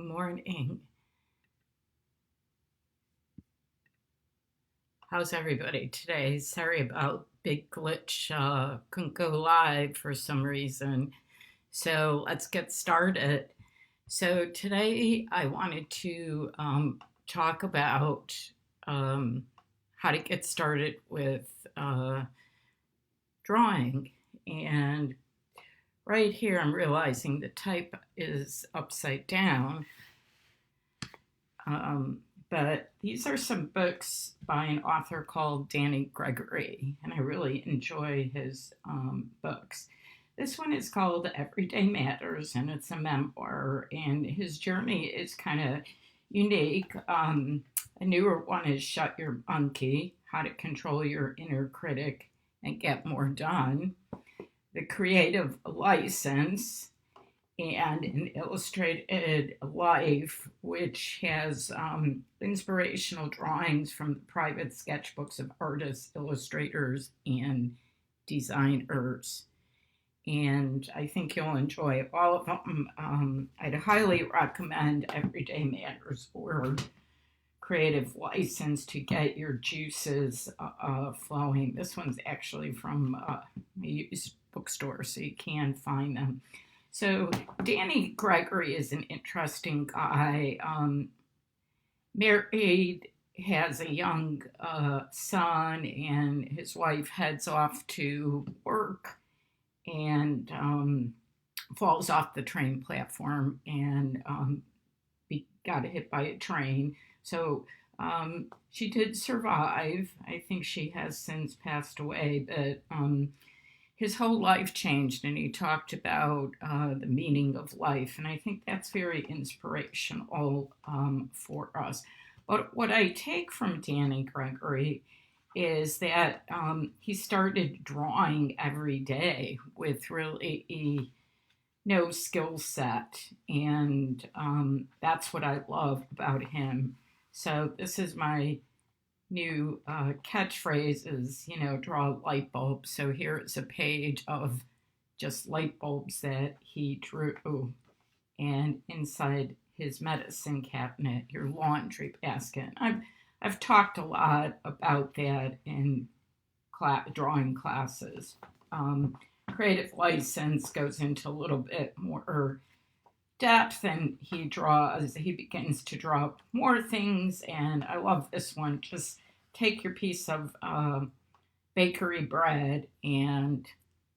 Good morning. How's everybody today? Sorry about big glitch. Couldn't go live for some reason. So let's get started. So today I wanted to talk about um, how to get started with drawing. And right here, I'm realizing the type is upside down. Um, but these are some books by an author called Danny Gregory, and I really enjoy his books. This one is called Everyday Matters, and it's a memoir, and his journey is kind of unique. A newer one is Shut Your Monkey: How to Control Your Inner Critic and Get More Done. The Creative License, and an illustrated life, which has inspirational drawings from the private sketchbooks of artists, illustrators, and designers. And I think you'll enjoy all of them. I'd highly recommend Everyday Matters or Creative License to get your juices flowing. This one's actually from a used bookstore, so you can find them. So Danny Gregory is an interesting guy. Married, has a young son, and his wife heads off to work and falls off the train platform and got hit by a train. So she did survive. I think she has since passed away, but his whole life changed, and he talked about the meaning of life, and I think that's very inspirational for us. But what I take from Danny Gregory is that he started drawing every day with really no skill set, and that's what I love about him. So this is my new catchphrase is, draw a light bulb. So here is a page of just light bulbs that he drew. And inside his medicine cabinet, your laundry basket. I've talked a lot about that in drawing classes. Creative License goes into a little bit more depth, and he begins to draw more things, and I love this one. Just take your piece of bakery bread and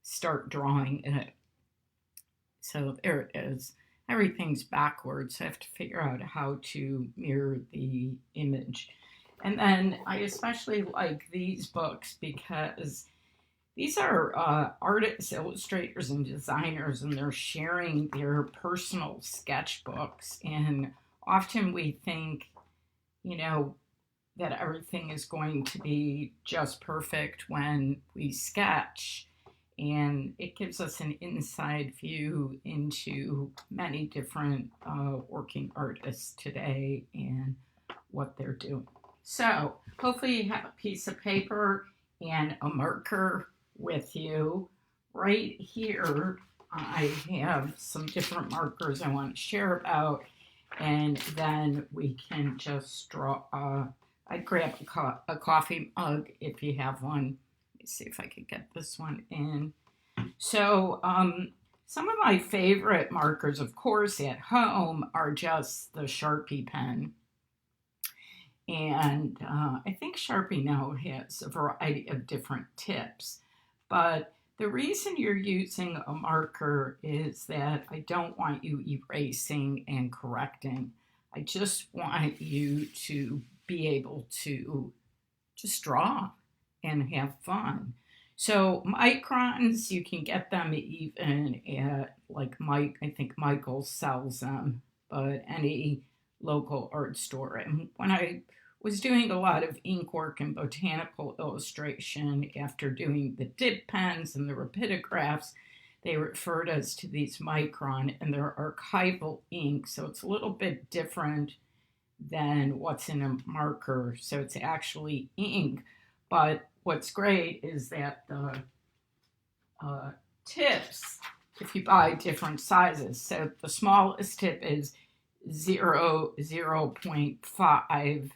start drawing it. So there it is. Everything's backwards, so I have to figure out how to mirror the image. And then I especially like these books because these are artists, illustrators, and designers, and they're sharing their personal sketchbooks. And often we think, that everything is going to be just perfect when we sketch. And it gives us an inside view into many different working artists today and what they're doing. So hopefully you have a piece of paper and a marker with you. Right here, I have some different markers I want to share about, and then we can just draw. I'd grab a coffee mug if you have one. Let me see if I could get this one in. So some of my favorite markers, of course, at home are just the Sharpie pen. And I think Sharpie now has a variety of different tips. But the reason you're using a marker is that I don't want you erasing and correcting. I just want you to be able to just draw and have fun. So microns, you can get them even at I think Michael's sells them, but any local art store. And when I was doing a lot of ink work and botanical illustration after doing the dip pens and the rapidographs, they referred us to these micron, and they're archival ink, so it's a little bit different than what's in a marker. So it's actually ink, but what's great is that the tips, if you buy different sizes, so the smallest tip is 0.5.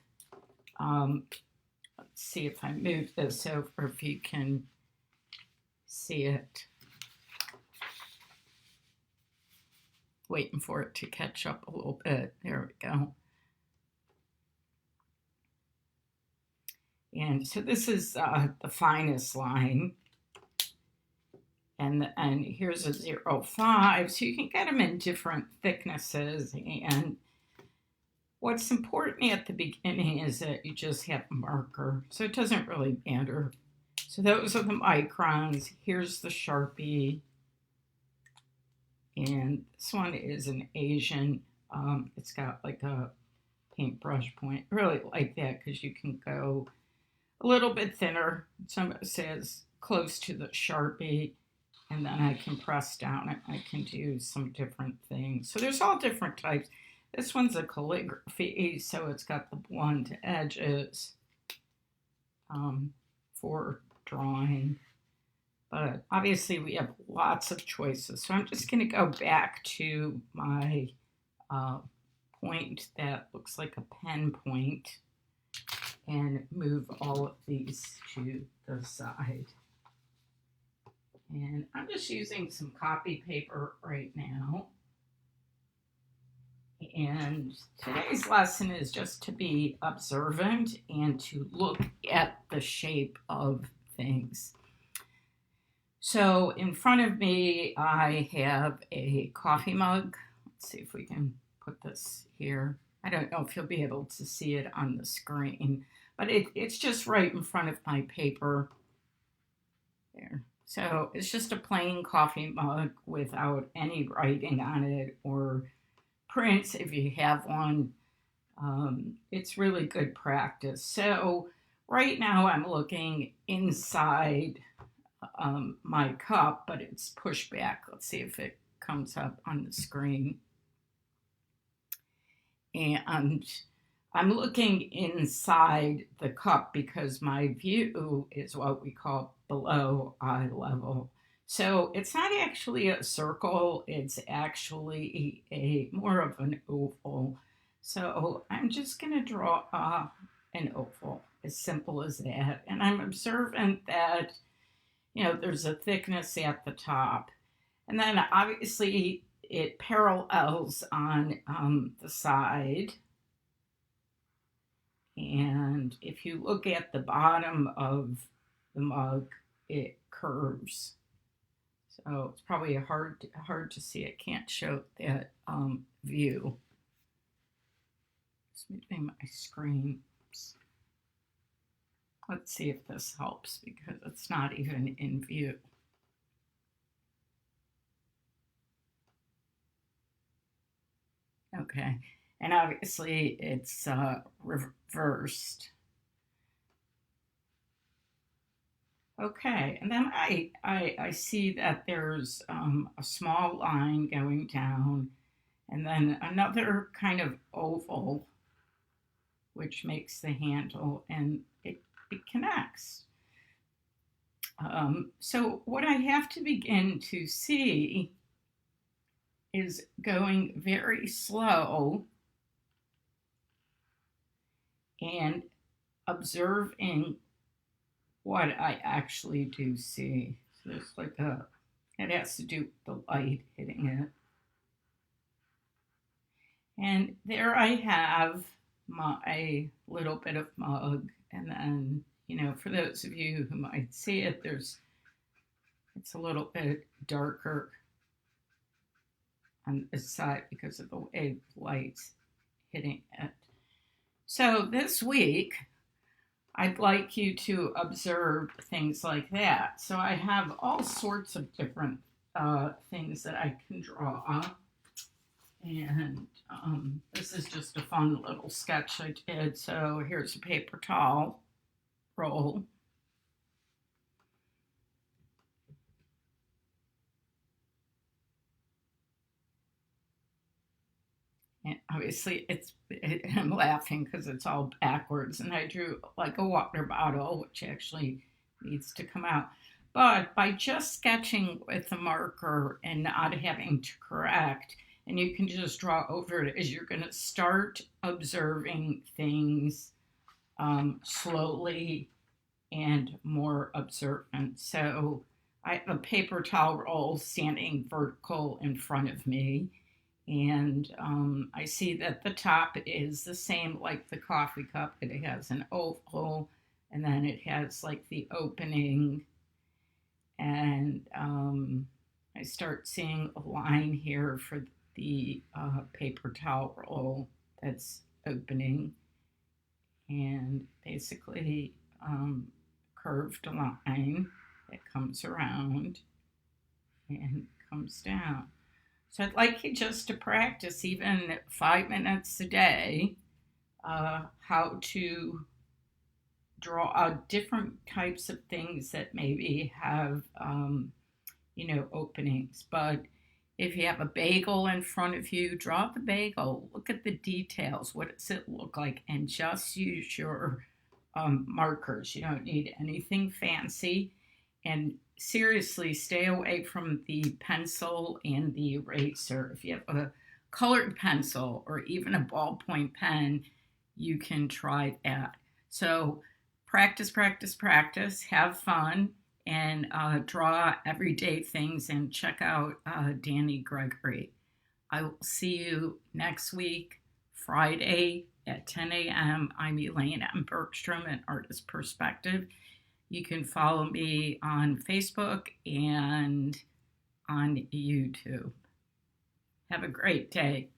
Let's see if I move this over, if you can see it. Waiting for it to catch up a little bit. There we go. And so this is the finest line. And here's a 0.5. So you can get them in different thicknesses. And what's important at the beginning is that you just have a marker. So it doesn't really matter. So those are the microns. Here's the Sharpie. And this one is an Asian. It's got like a paintbrush point. I really like that because you can go a little bit thinner. Some says close to the Sharpie. And then I can press down it. I can do some different things. So there's all different types. This one's a calligraphy, so it's got the blunt edges for drawing. But obviously we have lots of choices. So I'm just going to go back to my point that looks like a pen point and move all of these to the side. And I'm just using some copy paper right now. And today's lesson is just to be observant and to look at the shape of things. So in front of me, I have a coffee mug. Let's see if we can put this here. I don't know if you'll be able to see it on the screen, but it's just right in front of my paper. There. So it's just a plain coffee mug without any writing on it or prints if you have one. It's really good practice. So right now I'm looking inside my cup, but it's pushed back. Let's see if it comes up on the screen. And I'm looking inside the cup because my view is what we call below eye level. So it's not actually a circle, it's actually a more of an oval. So I'm just going to draw an oval, as simple as that. And I'm observant that, there's a thickness at the top. And then obviously it parallels on the side. And if you look at the bottom of the mug, it curves. So it's probably hard to see. I can't show that view. Just moving my screen. Oops. Let's see if this helps because it's not even in view. Okay, and obviously it's reversed. Okay, and then I see that there's a small line going down and then another kind of oval which makes the handle, and it connects. So what I have to begin to see is going very slow and observing what I actually do see. So there's like it has to do with the light hitting it. And there I have my little bit of mug. And then, for those of you who might see it, it's a little bit darker on this side because of the way the light's hitting it. So this week, I'd like you to observe things like that. So I have all sorts of different things that I can draw. And this is just a fun little sketch I did. So here's a paper towel roll. And obviously I'm laughing because it's all backwards, and I drew like a water bottle, which actually needs to come out. But by just sketching with a marker and not having to correct, and you can just draw over it as you're going to start observing things slowly and more observant. So I have a paper towel roll standing vertical in front of me, and I see that the top is the same like the coffee cup. It has an oval, and then it has like the opening, and I start seeing a line here for the paper towel roll that's opening, and basically curved line that comes around and comes down. So I'd like you just to practice even 5 minutes a day how to draw out different types of things that maybe have, openings. But if you have a bagel in front of you, draw the bagel. Look at the details. What does it look like? And just use your markers. You don't need anything fancy. And seriously, stay away from the pencil and the eraser. If you have a colored pencil or even a ballpoint pen, you can try that. So practice, practice, practice. Have fun, and draw everyday things, and check out Danny Gregory. I will see you next week, Friday at 10 a.m. I'm Elaine M. Bergstrom, an Artist Perspective. You can follow me on Facebook and on YouTube. Have a great day.